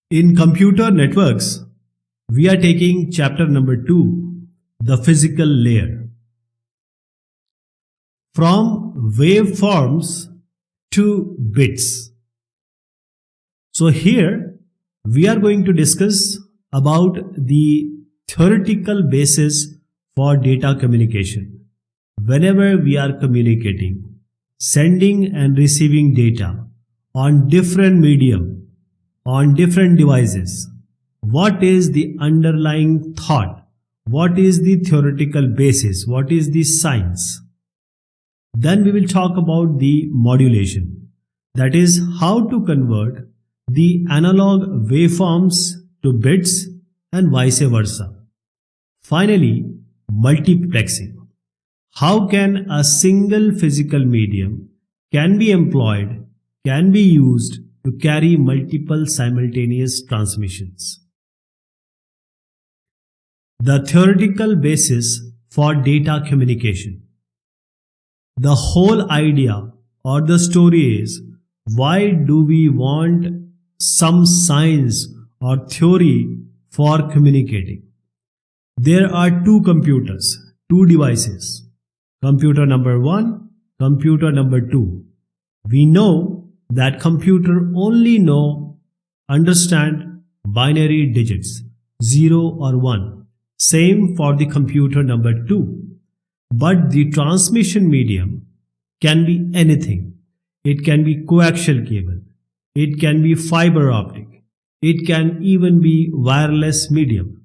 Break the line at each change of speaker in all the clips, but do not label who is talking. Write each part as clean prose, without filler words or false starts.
In computer networks, we are taking chapter number 2, the physical layer. From waveforms to bits. So here we are going to discuss about the theoretical basis for data communication. Whenever we are communicating, sending and receiving data on different medium, on different devices, what is the underlying thought? What is the theoretical basis? What is the science? Then we will talk about the modulation. That is how to convert the analog waveforms to bits and vice versa. Finally, multiplexing. How can a single physical medium can be employed, can be used to carry multiple simultaneous transmissions? The theoretical basis for data communication. The whole idea or the story is, why do we want some science or theory for communicating? There are two computers, two devices. Computer number 1, computer number 2. We know that computer only understand binary digits, 0 or 1. Same for the computer number 2. But the transmission medium can be anything. It can be coaxial cable. It can be fiber optic. It can even be wireless medium.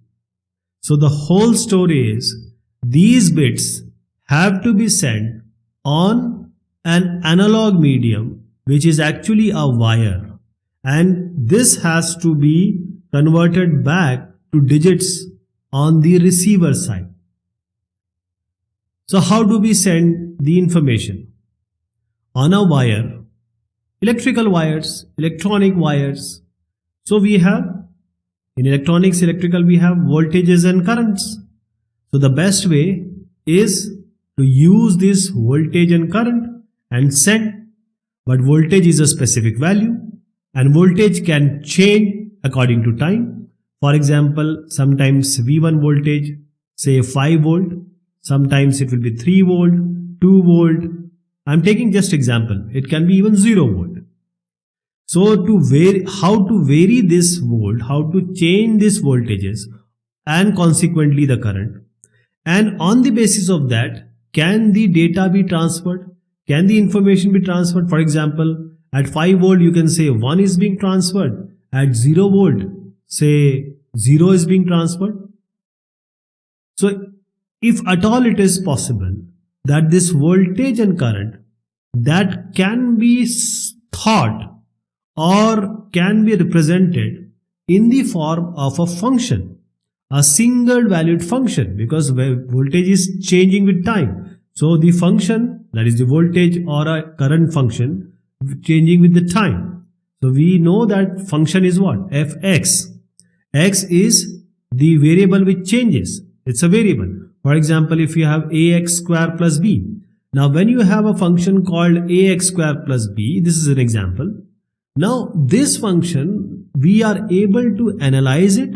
So the whole story is, these bits have to be sent on an analog medium, which is actually a wire, and this has to be converted back to digits on the receiver side. So how do we send the information? On a wire, electrical wires, electronic wires. So we have, in electronics, electrical, we have voltages and currents. So the best way is to use this voltage and current and send. But voltage is a specific value and voltage can change according to time. For example, sometimes V1 voltage, say 5 volt, sometimes it will be 3 volt, 2 volt. I'm taking just example. It can be even 0 volt. So how to vary this volt, how to change these voltages and consequently the current. And on the basis of that, can the data be transferred? Can the information be transferred? For example, at 5 volt, you can say 1 is being transferred. At 0 volt, say 0 is being transferred. So if at all it is possible that this voltage and current that can be thought or can be represented in the form of a function, a single valued function, because voltage is changing with time. So the function, that is the voltage or a current function, changing with the time. So we know that function is what? Fx. X is the variable which changes. It's a variable. For example, if you have ax square plus b. Now when you have a function called ax square plus b, this is an example. Now this function, we are able to analyze it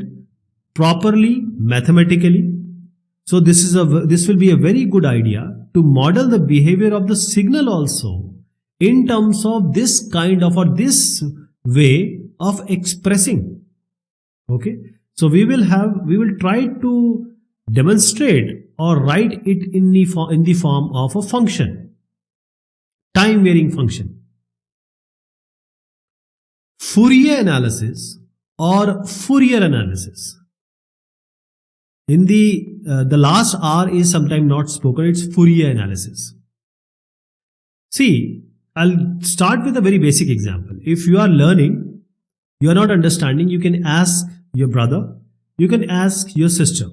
properly mathematically. So this will be a very good idea to model the behavior of the signal also in terms of this kind of or this way of expressing. Okay, so we will try to demonstrate or write it in the form of a function, time varying function. Fourier analysis or Fourier analysis. In the last R is sometimes not spoken, it's Fourier analysis. See, I'll start with a very basic example. If you are learning, you are not understanding, you can ask your brother, you can ask your sister.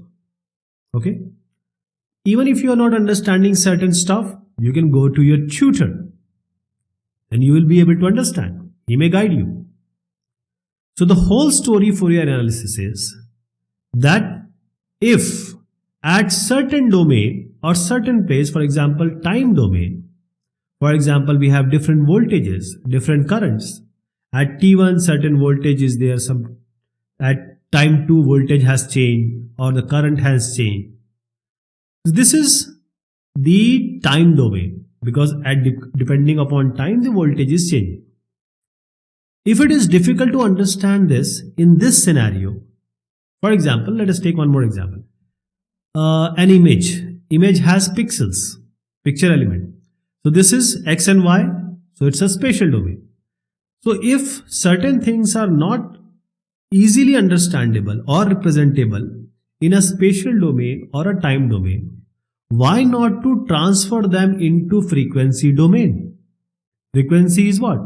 Okay? Even if you are not understanding certain stuff, you can go to your tutor and you will be able to understand. He may guide you. So the whole story Fourier analysis is that if at certain domain or certain place, for example, time domain, for example, we have different voltages, different currents. At T1, certain voltage is there, some at time 2 voltage has changed or the current has changed. This is the time domain, because depending upon time the voltage is changing. If it is difficult to understand this in this scenario, for example, let us take one more example. An image has pixels, picture element. So this is X and Y, so it's a spatial domain. So if certain things are not easily understandable or representable in a spatial domain or a time domain, why not to transfer them into frequency domain? Frequency is what?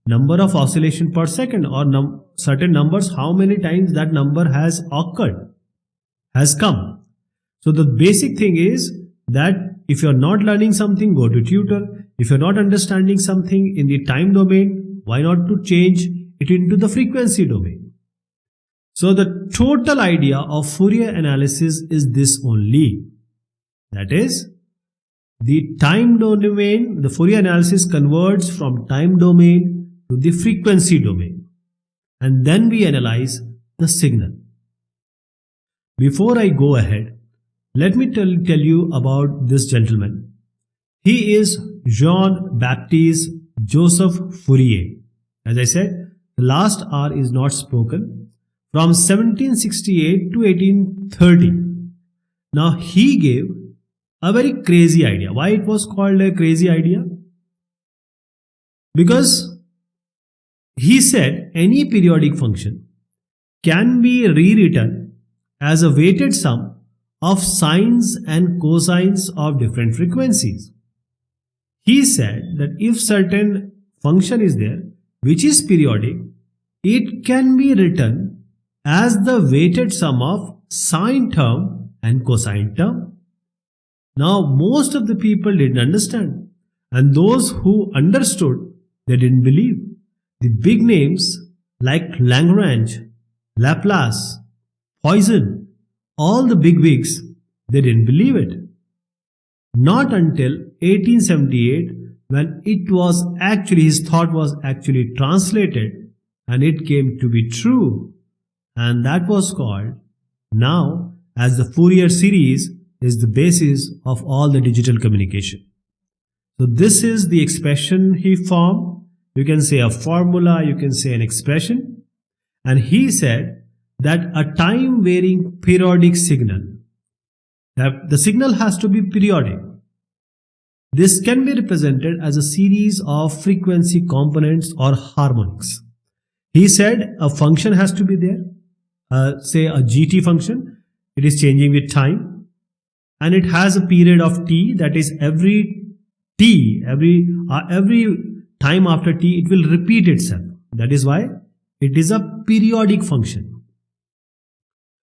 Number of oscillation per second, or certain numbers, how many times that number has occurred, has come. So the basic thing is that if you're not learning something, go to tutor. If you're not understanding something in the time domain, why not to change it into the frequency domain? So the total idea of Fourier analysis is this only. That is, the time domain, the Fourier analysis converts from time domain to the frequency domain, and then we analyze the signal. Before I go ahead, let me tell you about this gentleman. He is Jean-Baptiste Joseph Fourier. As I said, the last R is not spoken. From 1768 to 1830. Now he gave a very crazy idea. Why it was called a crazy idea? Because he said any periodic function can be rewritten as a weighted sum of sines and cosines of different frequencies. He said that if certain function is there which is periodic, it can be written as the weighted sum of sine term and cosine term. Now most of the people didn't understand, and those who understood, they didn't believe. The big names like Lagrange, Laplace, Poisson, all the big wigs, they didn't believe it. Not until 1878, when it was actually, his thought was actually translated and it came to be true. And that was called now as the Fourier series is the basis of all the digital communication. So this is the expression he formed. You can say a formula, you can say an expression. And he said that a time varying periodic signal, that the signal has to be periodic. This can be represented as a series of frequency components or harmonics. He said a function has to be there, say a GT function, it is changing with time, and it has a period of t, that is every time after t it will repeat itself. That is why it is a periodic function.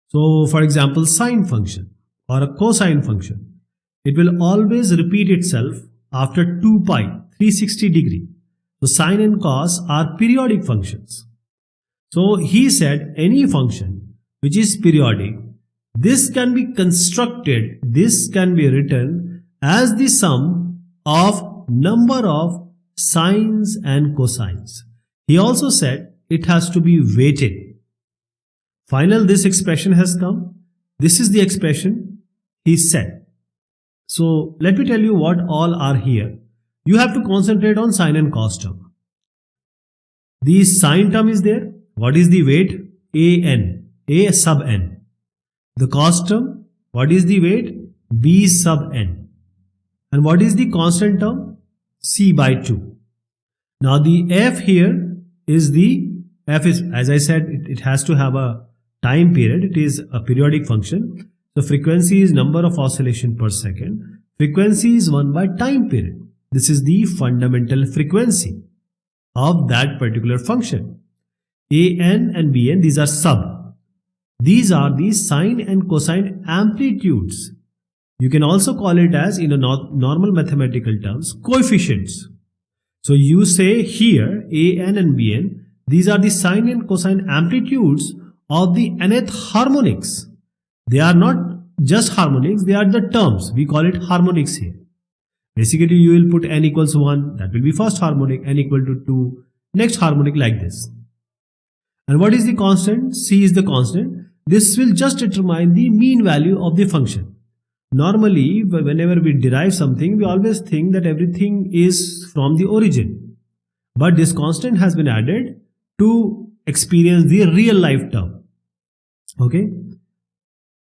So for example, sine function or a cosine function, it will always repeat itself after 2 pi, 360 degree. So sine and cos are periodic functions. So he said any function which is periodic, this can be constructed, this can be written as the sum of number of sines and cosines. He also said it has to be weighted. Finally, this expression has come. This is the expression he said. So let me tell you what all are here. You have to concentrate on sine and cos term. The sine term is there. What is the weight? A sub n. The cos term, what is the weight? B sub n. And what is the constant term? C by 2. Now the f here is as I said, it has to have a time period. It is a periodic function. So frequency is number of oscillation per second. Frequency is 1 by time period. This is the fundamental frequency of that particular function. An and Bn, these are sub. These are the sine and cosine amplitudes. You can also call it as, in a normal mathematical terms, coefficients. So you say here An and Bn, these are the sine and cosine amplitudes of the nth harmonics. They are not just harmonics, they are the terms. We call it harmonics here. Basically, you will put n equals 1, that will be first harmonic, n equal to 2, next harmonic, like this. And what is the constant? C is the constant. This will just determine the mean value of the function. Normally, whenever we derive something, we always think that everything is from the origin. But this constant has been added to experience the real life term. Okay.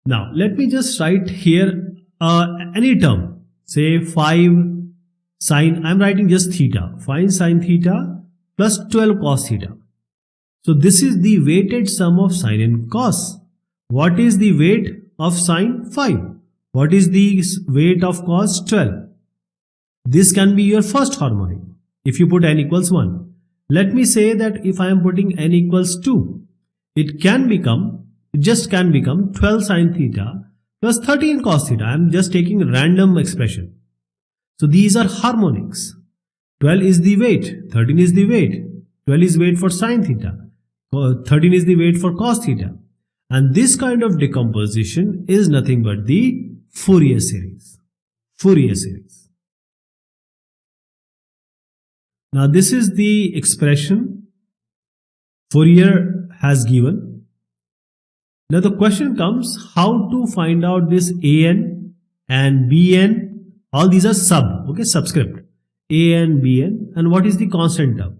Now, let me just write here any term. Say 5 sine, I am writing just theta. 5 sine theta plus 12 cos theta. So this is the weighted sum of sine and cos. What is the weight of sine? 5. What is the weight of cos? 12. This can be your first harmonic if you put n equals 1. Let me say that if I am putting n equals 2, it just can become 12 sine theta plus 13 cos theta. I am just taking random expression. So these are harmonics. 12 is the weight, 13 is the weight, 12 is weight for sine theta, 13 is the weight for cos theta. And this kind of decomposition is nothing but the Fourier series. Fourier series. Now this is the expression Fourier has given. Now the question comes, how to find out this an and bn, all these are subscript, an, bn, and what is the constant term?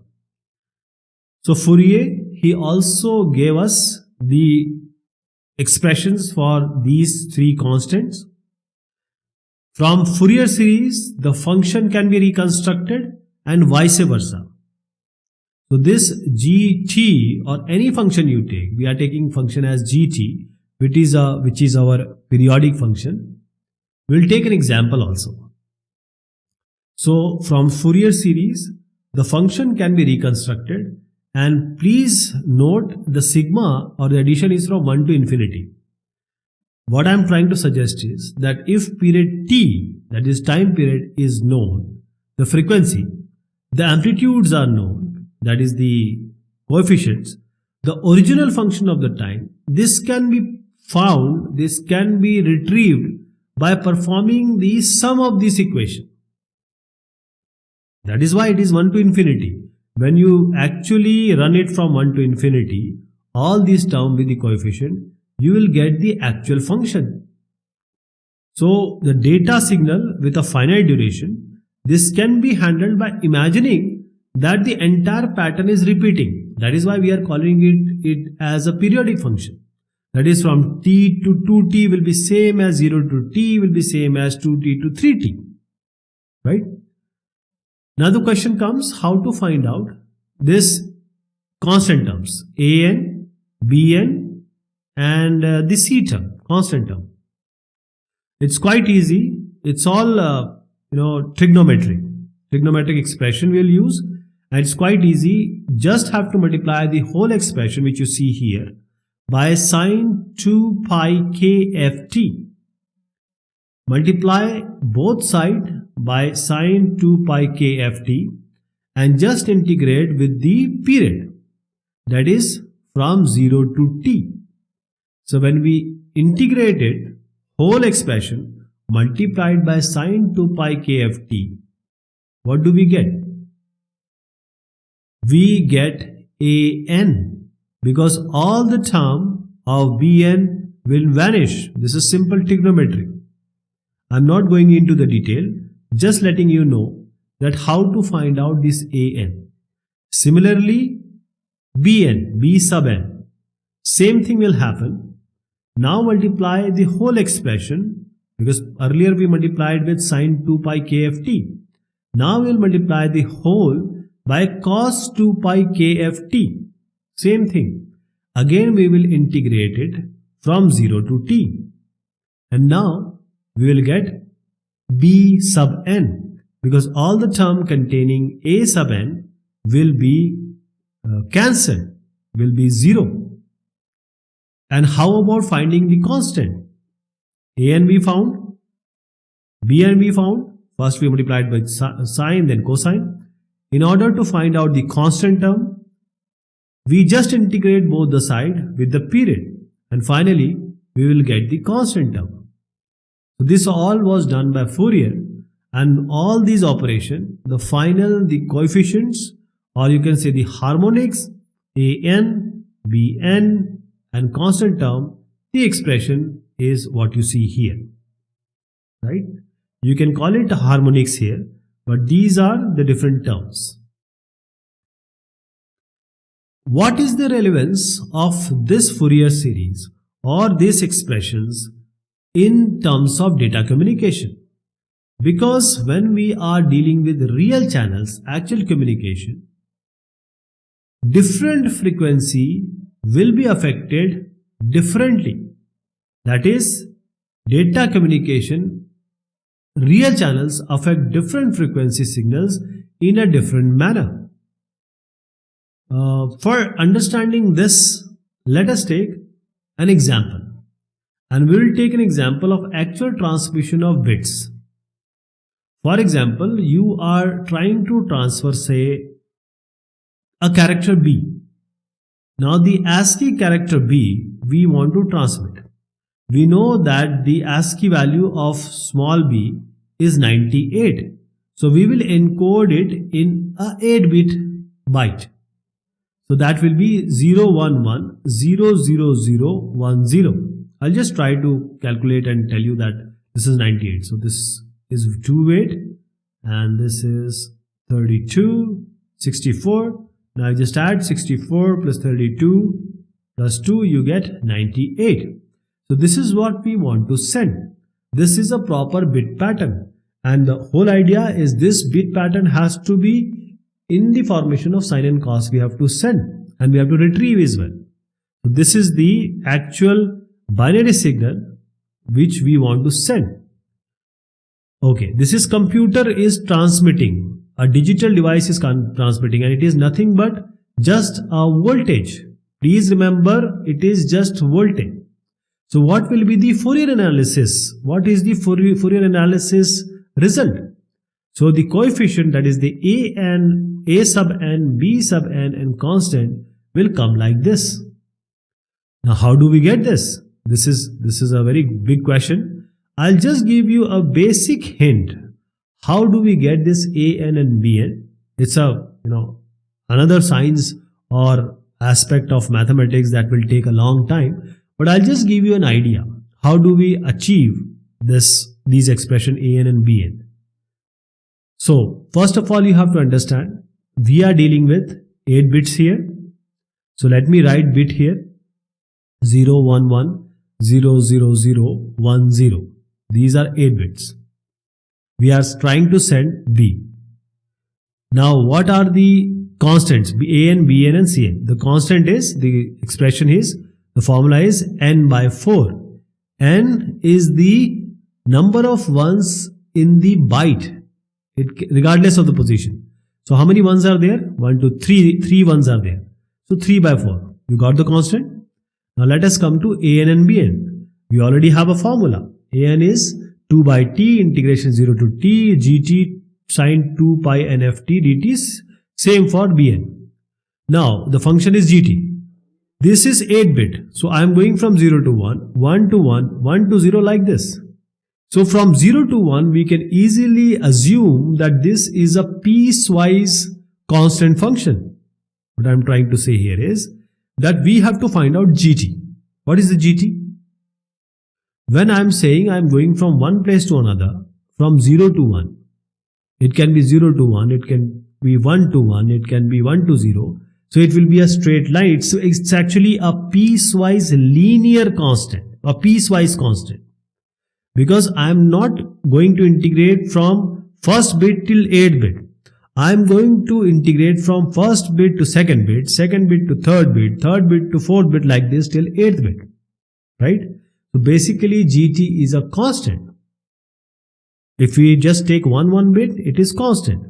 So Fourier, he also gave us the expressions for these three constants. From Fourier series, the function can be reconstructed and vice versa. So this gt or any function you take, we are taking function as gt, which is our periodic function. We'll take an example also. So from Fourier series, the function can be reconstructed, and please note the sigma or the addition is from 1 to infinity. What I am trying to suggest is that if period t, that is time period, is known, the frequency, the amplitudes are known, that is the coefficients, the original function of the time, this can be found, this can be retrieved by performing the sum of this equation. That is why it is 1 to infinity. When you actually run it from 1 to infinity, all these terms with the coefficient, you will get the actual function. So the data signal with a finite duration, this can be handled by imagining that the entire pattern is repeating. That is why we are calling it as a periodic function. That is, from t to 2t will be same as 0 to t will be same as 2t to 3t. Right? Now the question comes, how to find out this constant terms an, bn, and the c term, constant term. It's quite easy. It's all trigonometric expression we'll use, and it's quite easy. Just have to multiply the whole expression which you see here by sine 2 pi kft. Multiply both sides by sine 2 pi kft and just integrate with the period, that is from 0 to t. So when we integrate it, whole expression multiplied by sine 2 pi kft, what do we get? We get an, because all the term of bn will vanish. This is simple trigonometry. I'm not going into the detail, just letting you know that how to find out this an. Similarly, bn, b sub n, same thing will happen. Now multiply the whole expression, because earlier we multiplied with sine 2 pi kft. Now we'll multiply the whole by cos 2 pi kft. Same thing. Again we will integrate it from 0 to t. And now we will get b sub n, because all the term containing a sub n will be cancelled, will be 0. And how about finding the constant? an we found, bn we found. First we multiplied by sine, then cosine. In order to find out the constant term, we just integrate both the side with the period, and finally we will get the constant term. So this all was done by Fourier, and all these operations, the coefficients, or you can say the harmonics, an, Bn, and constant term, the expression is what you see here, right? You can call it harmonics here, but these are the different terms. What is the relevance of this Fourier series or these expressions in terms of data communication? Because when we are dealing with real channels, actual communication, different frequency will be affected differently. That is, data communication, real channels affect different frequency signals in a different manner. For understanding this, let us take an example, and we will take an example of actual transmission of bits. For example, you are trying to transfer, say, a character B. Now the ASCII character B we want to transmit. We know that the ASCII value of small b is 98. So we will encode it in a 8-bit byte. So that will be 011000010. I'll just try to calculate and tell you that this is 98. So this is 2-bit and this is 32, 64. Now I just add 64 plus 32 plus 2, you get 98. So this is what we want to send. This is a proper bit pattern, and the whole idea is this bit pattern has to be in the formation of sine and cos. We have to send and we have to retrieve as well. So this is the actual binary signal which we want to send. Okay, this is computer is transmitting, a digital device is transmitting, and it is nothing but just a voltage. Please remember, it is just voltage. So what will be the Fourier analysis? What is the Fourier analysis result? So the coefficient, that is the A sub n, B sub n and constant will come like this. Now how do we get this? This is a very big question. I'll just give you a basic hint. How do we get this an and bn? It's a another science or aspect of mathematics that will take a long time, but I'll just give you an idea. How do we achieve these expression an and bn? So first of all, you have to understand we are dealing with 8 bits here. So let me write bit here 0 1 1 0 0 0 1 0. These are 8 bits. We are trying to send B. Now what are the constants? An, Bn and Cn. The constant is, the expression is, the formula is n by 4. N is the number of ones in the byte, regardless of the position. So how many ones are there? 1, 2, 3. 3 ones are there. So 3 by 4. You got the constant? Now let us come to An and Bn. We already have a formula. An is 2 by t integration 0 to t gt sine 2 pi nft dt. Same for Bn. Now the function is gt. This is 8-bit. So I am going from 0 to 1, 1 to 1, 1 to 0 like this. So from 0 to 1 we can easily assume that this is a piecewise constant function. What I am trying to say here is that we have to find out gt. What is the gt? When I am saying I am going from one place to another, from 0 to 1, it can be 0 to 1, it can be 1 to 1, it can be 1 to 0. So it will be a straight line. So it's actually a piecewise linear constant, a piecewise constant. Because I am not going to integrate from first bit till 8 bit. I am going to integrate from first bit to second bit to third bit to fourth bit like this till 8th bit. Right? So basically gt is a constant. If we just take one bit, it is constant.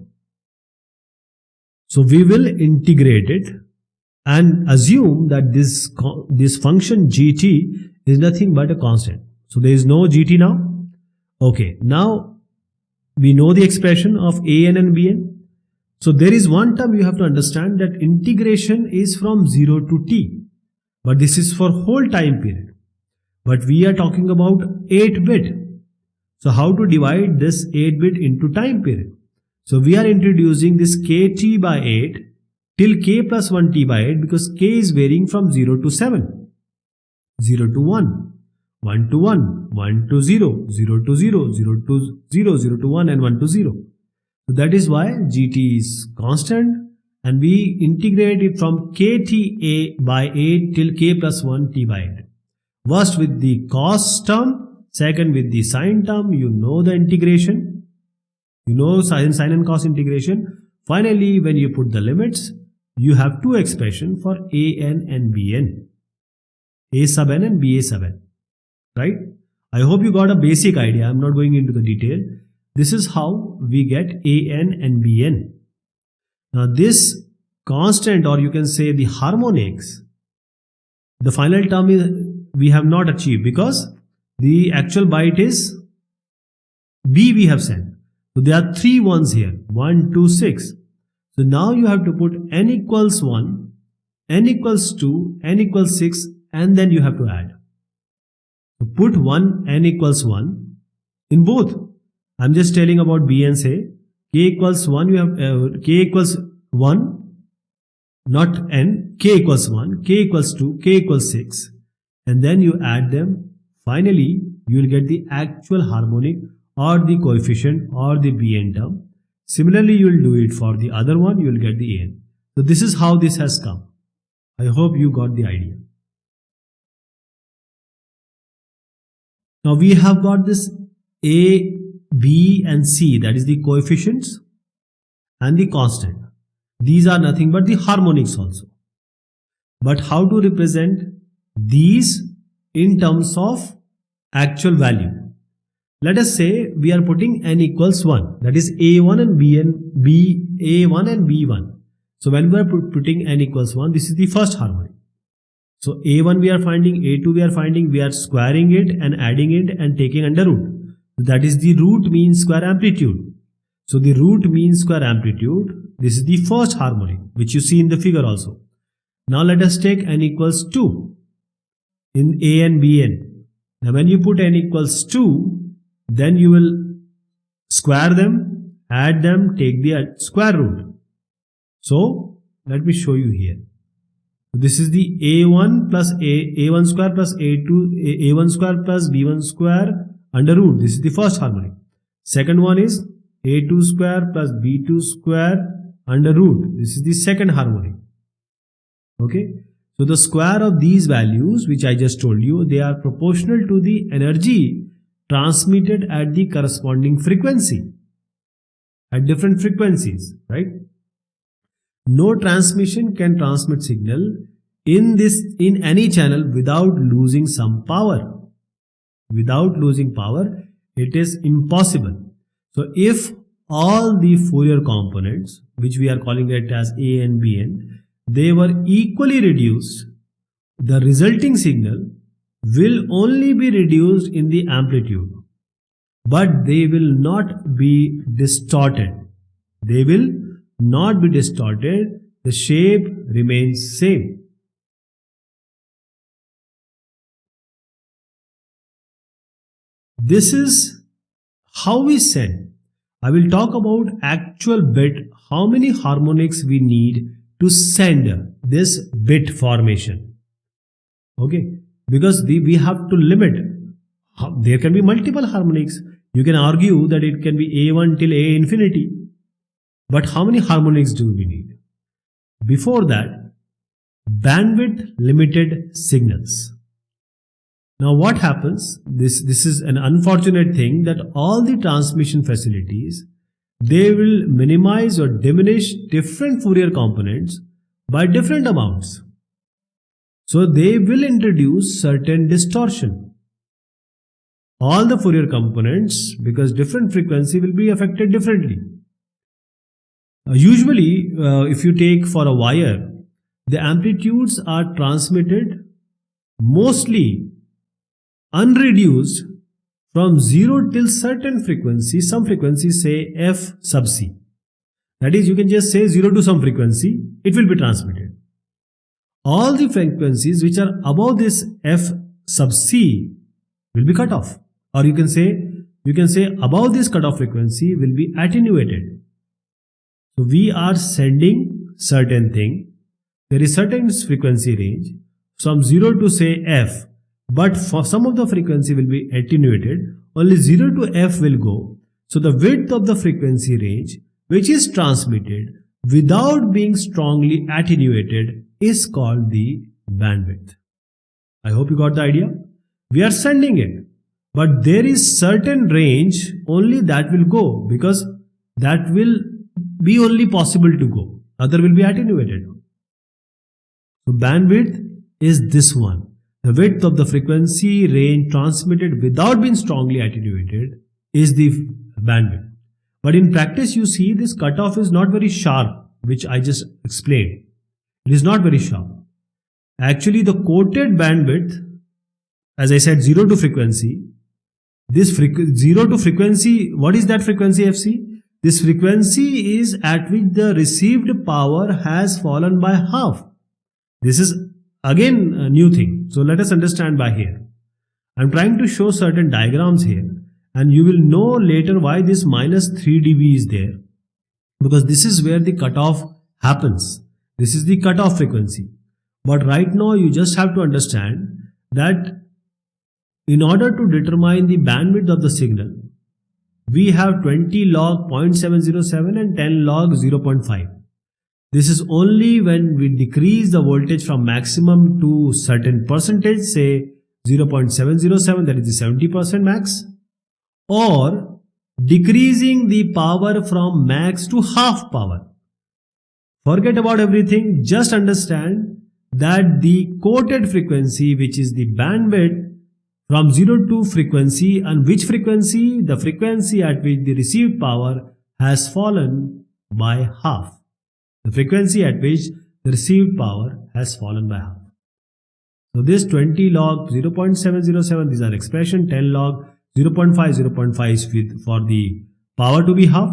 So we will integrate it and assume that this function gt is nothing but a constant. So there is no gt now. Okay, now we know the expression of an and bn. So there is one term you have to understand, that integration is from 0 to t. But this is for whole time period. But we are talking about 8-bit. So how to divide this 8-bit into time period? So we are introducing this kt by 8 till k plus 1 t by 8 because k is varying from 0 to 7, 0 to 1, 1 to 1, 1 to 0, 0 to 0, 0 to 0, 0 to 1 and 1 to 0. So that is why gt is constant and we integrate it from kta by 8 till k plus 1 t by 8. First with the cos term, second with the sine term, you know the integration. You know sine and cos integration. Finally, when you put the limits, you have two expressions for an and bn. A sub n and ba sub n. Right? I hope you got a basic idea. I'm not going into the detail. This is how we get an and bn. Now this constant, or you can say the harmonics, the final term is we have not achieved because the actual byte is B we have sent. So there are 3 ones here, 1, 2, 6. So now you have to put n equals 1, n equals 2, n equals 6 and then you have to add. So put 1, n equals 1 in both. I'm just telling about B and say k equals 1, you have k equals 1, not n, k equals 1, k equals 2, k equals 6. And then you add them. Finally, you will get the actual harmonic or the coefficient or the Bn term. Similarly, you will do it for the other one, you will get the An. So this is how this has come. I hope you got the idea. Now we have got this A, B and C, that is the coefficients and the constant. These are nothing but the harmonics also. But how to represent these in terms of actual value? Let us say we are putting n equals 1, that is A1 and A1 and B1. So when we are putting n equals 1, this is the first harmonic. So A1 we are finding, A2 we are finding, we are squaring it and adding it and taking under root. That is the root mean square amplitude. So the root mean square amplitude, this is the first harmonic which you see in the figure also. Now let us take n equals 2 in A and Bn. Now when you put n equals 2, then you will square them, add them, take the square root. So let me show you here. This is the A1 plus A1 square plus A2, A1 square plus B1 square under root. This is the first harmonic. Second one is A2 square plus B2 square under root. This is the second harmonic. Okay. So the square of these values which I just told you, they are proportional to the energy transmitted at the corresponding frequency, at different frequencies, right? No transmission can transmit signal in any channel without losing some power. Without losing power, it is impossible. So if all the Fourier components, which we are calling it as A and Bn, they were equally reduced, the resulting signal will only be reduced in the amplitude, but they will not be distorted. They will not be distorted. The shape remains same. This is how we send. I will talk about actual bit, how many harmonics we need to send this bit formation. Okay, because we have to limit. There can be multiple harmonics. You can argue that it can be A1 till A infinity. But how many harmonics do we need? Before that, bandwidth limited signals. Now what happens? This is an unfortunate thing that all the transmission facilities, they will minimize or diminish different Fourier components by different amounts. So they will introduce certain distortion. All the Fourier components, because different frequency will be affected differently. Usually, if you take for a wire, the amplitudes are transmitted mostly unreduced from 0 till certain frequency. Some frequencies say f sub c. That is, you can just say 0 to some frequency, it will be transmitted. All the frequencies which are above this f sub c will be cut off. Or you can say above this cutoff frequency will be attenuated. So we are sending certain thing, there is certain frequency range from 0 to say f, but for some of the frequency will be attenuated, only 0 to f will go. So the width of the frequency range which is transmitted without being strongly attenuated is called the bandwidth. I hope you got the idea. We are sending it, but there is certain range only that will go, because that will be only possible to go, other will be attenuated. So bandwidth is this one, the width of the frequency range transmitted without being strongly attenuated is the bandwidth. But in practice you see this cutoff is not very sharp, which I just explained. It is not very sharp. Actually the quoted bandwidth, as I said, 0 to frequency, this 0 to frequency, what is that frequency FC? This frequency is at which the received power has fallen by half. This is again a new thing. So let us understand by here. I am trying to show certain diagrams here, and you will know later why this minus 3 dB is there, because this is where the cutoff happens. This is the cutoff frequency. But right now you just have to understand that in order to determine the bandwidth of the signal, we have 20 log 0.707 and 10 log 0.5. This is only when we decrease the voltage from maximum to certain percentage, say 0.707, that is the 70% max, or decreasing the power from max to half power. Forget about everything, just understand that the quoted frequency, which is the bandwidth from 0 to frequency, and which frequency? The frequency at which the received power has fallen by half. The frequency at which the received power has fallen by half. So this 20 log 0.707, these are expression, 10 log 0.5, 0.5 is for the power to be half.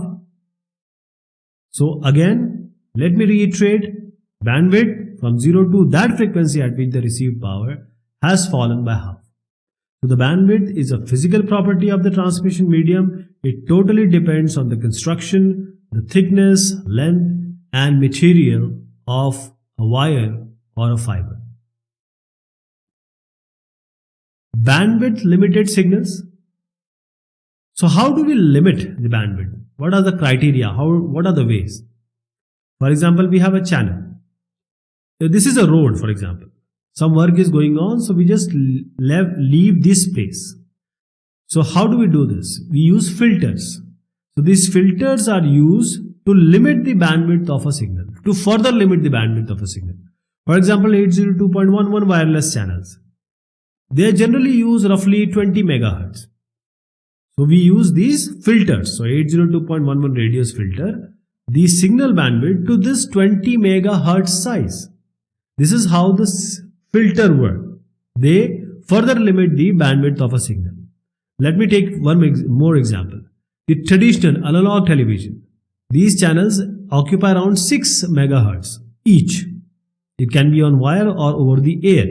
So again, let me reiterate, bandwidth from 0 to that frequency at which the received power has fallen by half. So the bandwidth is a physical property of the transmission medium. It totally depends on the construction, the thickness, length, and material of a wire or a fiber. Bandwidth limited signals. So how do we limit the bandwidth? What are the criteria? What are the ways? For example, we have a channel. This is a road, for example. Some work is going on, so we just leave this space. So how do we do this? We use filters. So these filters are used to limit the bandwidth of a signal, to further limit the bandwidth of a signal. For example, 802.11 wireless channels, they generally use roughly 20 megahertz. So we use these filters. So 802.11 radius filter the signal bandwidth to this 20 megahertz size. This is how this filter works. They further limit the bandwidth of a signal. Let me take one more example. The traditional analog television. These channels occupy around 6 megahertz each. It can be on wire or over the air.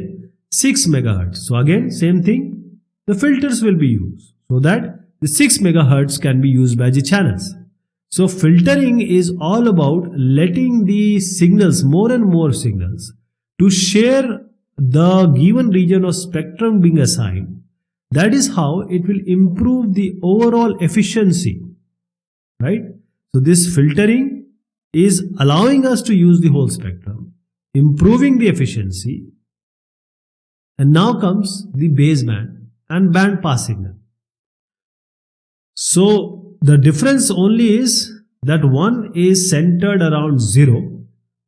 6 megahertz. So again, same thing. The filters will be used so that the 6 megahertz can be used by the channels. So filtering is all about letting the signals, more and more signals, to share the given region of spectrum being assigned. That is how it will improve the overall efficiency, right? So this filtering is allowing us to use the whole spectrum, improving the efficiency. And now comes the baseband and band pass signal. So the difference only is that one is centered around 0,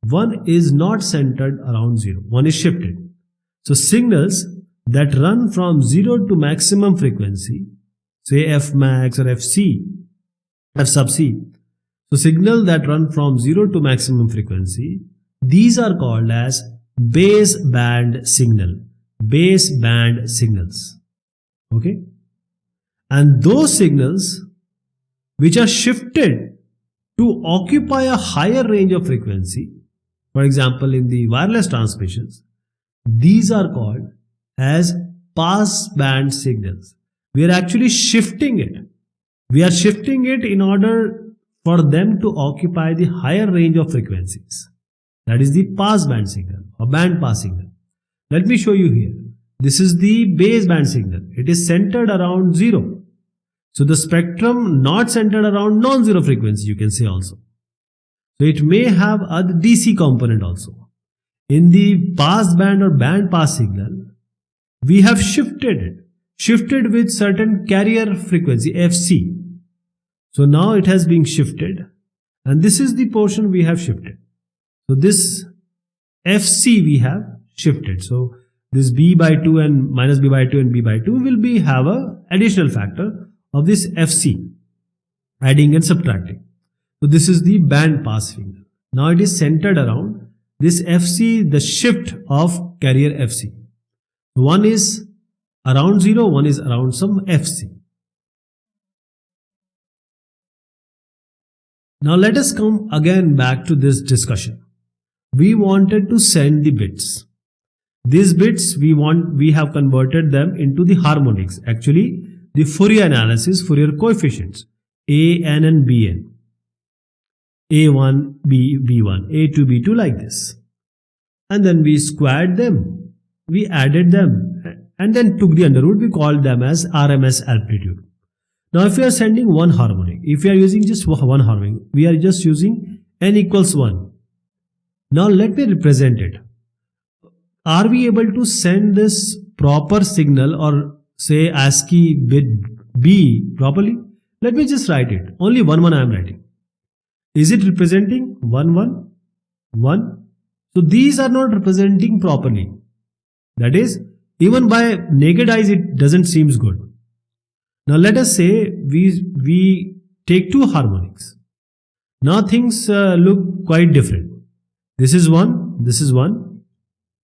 one is not centered around 0, one is shifted. So signals that run from 0 to maximum frequency, say F max or F sub C. So signal that run from 0 to maximum frequency, these are called as baseband signal, baseband signals. Okay? And those signals which are shifted to occupy a higher range of frequency, for example in the wireless transmissions, these are called as passband signals. We are actually shifting it. We are shifting it in order for them to occupy the higher range of frequencies. That is the passband signal or band pass signal. Let me show you here. This is the baseband signal. It is centered around 0. So the spectrum not centered around non-zero frequency, you can say also. So it may have a DC component also. In the passband or band pass signal, we have shifted with certain carrier frequency FC. So now it has been shifted, and this is the portion we have shifted. So this FC we have shifted. So this B by 2 and minus B by 2 and B by 2 will have a additional factor of this FC, adding and subtracting. So this is the band pass signal. Now it is centered around this FC, the shift of carrier FC. One is around 0, one is around some FC. Now let us come again back to this discussion. We wanted to send the bits. These bits we have converted them into the harmonics. Actually, the Fourier analysis, Fourier coefficients, A, N and Bn. A1, B1, A2, B2 like this. And then we squared them, we added them and then took the under root, we called them as RMS amplitude. Now if we are sending one harmonic, if we are using just one harmonic, we are just using n equals 1. Now let me represent it. Are we able to send this proper signal or say ASCII bit B properly? Let me just write it. Only 1 1 I am writing. Is it representing 1 1 1? So these are not representing properly. That is, even by naked eyes it doesn't seem good. Now let us say we take two harmonics. Now things look quite different. This is 1, this is 1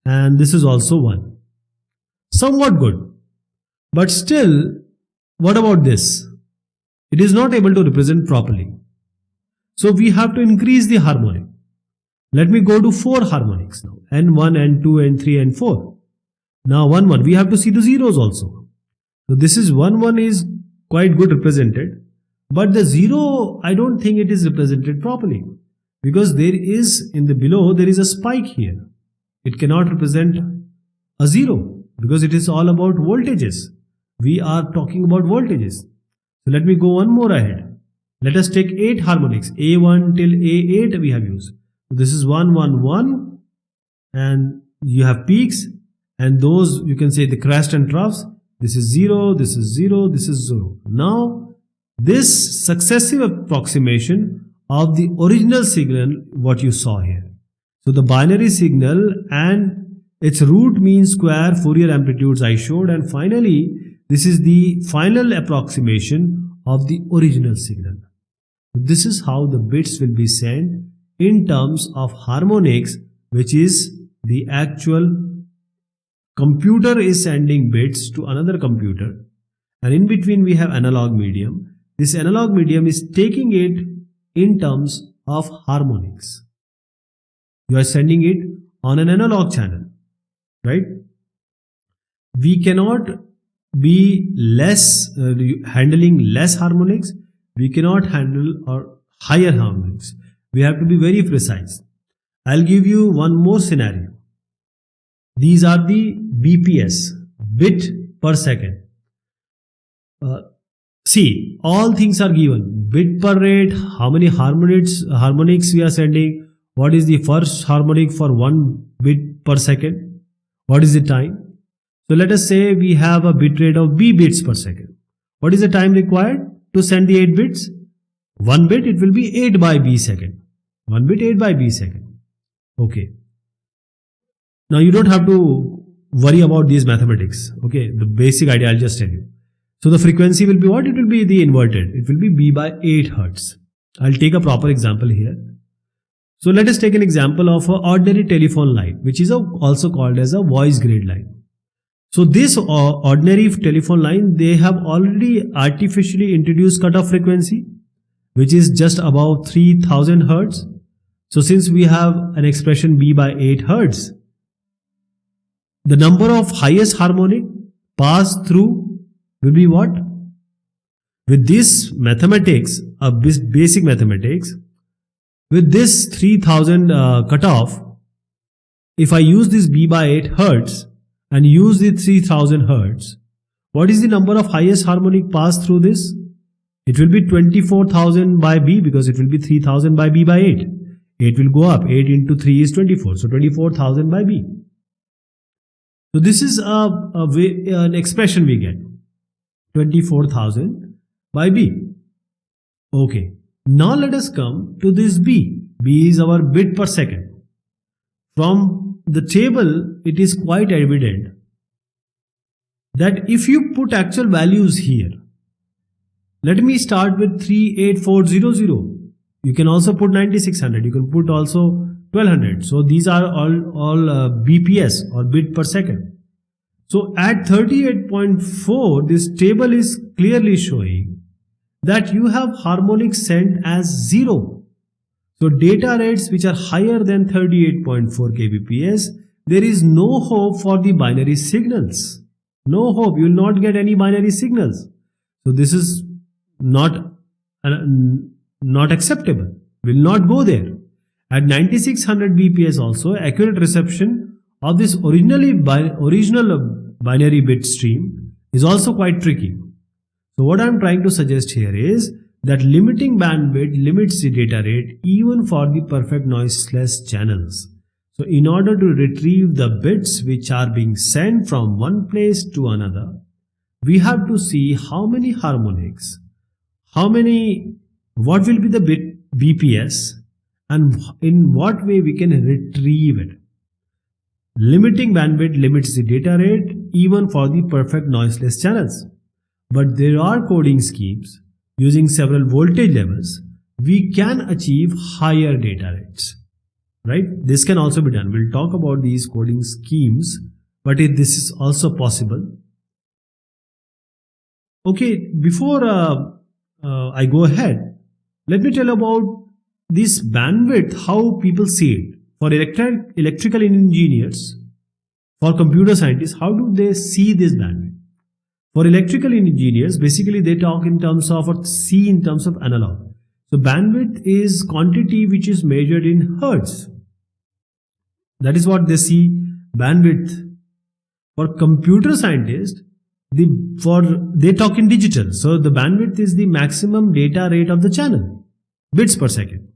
and this is also 1. Somewhat good. But still, what about this? It is not able to represent properly. So we have to increase the harmonic. Let me go to 4 harmonics now. N1, N2, N3, N4. Now 1, 1. We have to see the zeros also. So this is 1, 1 is quite good represented. But the 0, I don't think it is represented properly. Because there is, in the below, there is a spike here. It cannot represent a 0. Because it is all about voltages. We are talking about voltages. So let me go one more ahead. Let us take 8 harmonics. A1 till A8 we have used. So this is 1, 1, 1. And you have peaks. And those, you can say the crest and troughs. This is 0, this is 0, this is 0. Now, this successive approximation of the original signal, what you saw here. So the binary signal and its root mean square Fourier amplitudes I showed, and finally this is the final approximation of the original signal. This is how the bits will be sent in terms of harmonics, which is the actual computer is sending bits to another computer, and in between we have analog medium. This analog medium is taking it in terms of harmonics. You are sending it on an analog channel, right? We cannot be handling less harmonics. We cannot handle or higher harmonics. We have to be very precise. I'll give you one more scenario. These are the BPS, bit per second. See, all things are given. Bit per rate, how many harmonics we are sending, what is the first harmonic for 1 bit per second, what is the time. So let us say we have a bit rate of B bits per second. What is the time required to send the 8 bits? 1 bit, it will be 8 by B second. 1 bit, 8 by B second. Okay. Now you don't have to worry about these mathematics. Okay, the basic idea I'll just tell you. So the frequency will be what? It will be the inverted. It will be B by 8 Hertz. I'll take a proper example here. So let us take an example of an ordinary telephone line, which is also called as a voice grade line. So this ordinary telephone line, they have already artificially introduced cutoff frequency, which is just above 3000 Hertz. So since we have an expression B by 8 Hertz, the number of highest harmonic passed through will be what? With this mathematics, basic mathematics, with this 3000 cutoff, if I use this B by 8 Hertz and use the 3000 Hertz, what is the number of highest harmonic passed through this? It will be 24,000 by B, because it will be 3000 by B by 8. 8 will go up. 8 into 3 is 24. So 24,000 by B. So this is an expression we get. 24,000 by B. Okay. Now let us come to this B. B is our bit per second. From the table, it is quite evident that if you put actual values here, let me start with 38400. You can also put 9600. You can put also 1200. So these are all BPS or bit per second. So at 38.4, this table is clearly showing that you have harmonics sent as 0. So data rates which are higher than 38.4 kbps, there is no hope for the binary signals. No hope. You will not get any binary signals. So this is not acceptable. Will not go there. At 9600 bps also, accurate reception of this original binary bit stream is also quite tricky. So what I am trying to suggest here is that limiting bandwidth limits the data rate even for the perfect noiseless channels. So in order to retrieve the bits which are being sent from one place to another, we have to see how many harmonics, what will be the bit BPS, and in what way we can retrieve it. Limiting bandwidth limits the data rate even for the perfect noiseless channels. But there are coding schemes using several voltage levels. We can achieve higher data rates. Right? This can also be done. We'll talk about these coding schemes, but this is also possible. Okay, before I go ahead, let me tell about this bandwidth, how people see it. For electrical engineers, for computer scientists, how do they see this bandwidth? For electrical engineers, basically they talk in terms of, or see in terms of analog. So bandwidth is quantity which is measured in hertz. That is what they see bandwidth. For computer scientists, they talk in digital. So the bandwidth is the maximum data rate of the channel, bits per second.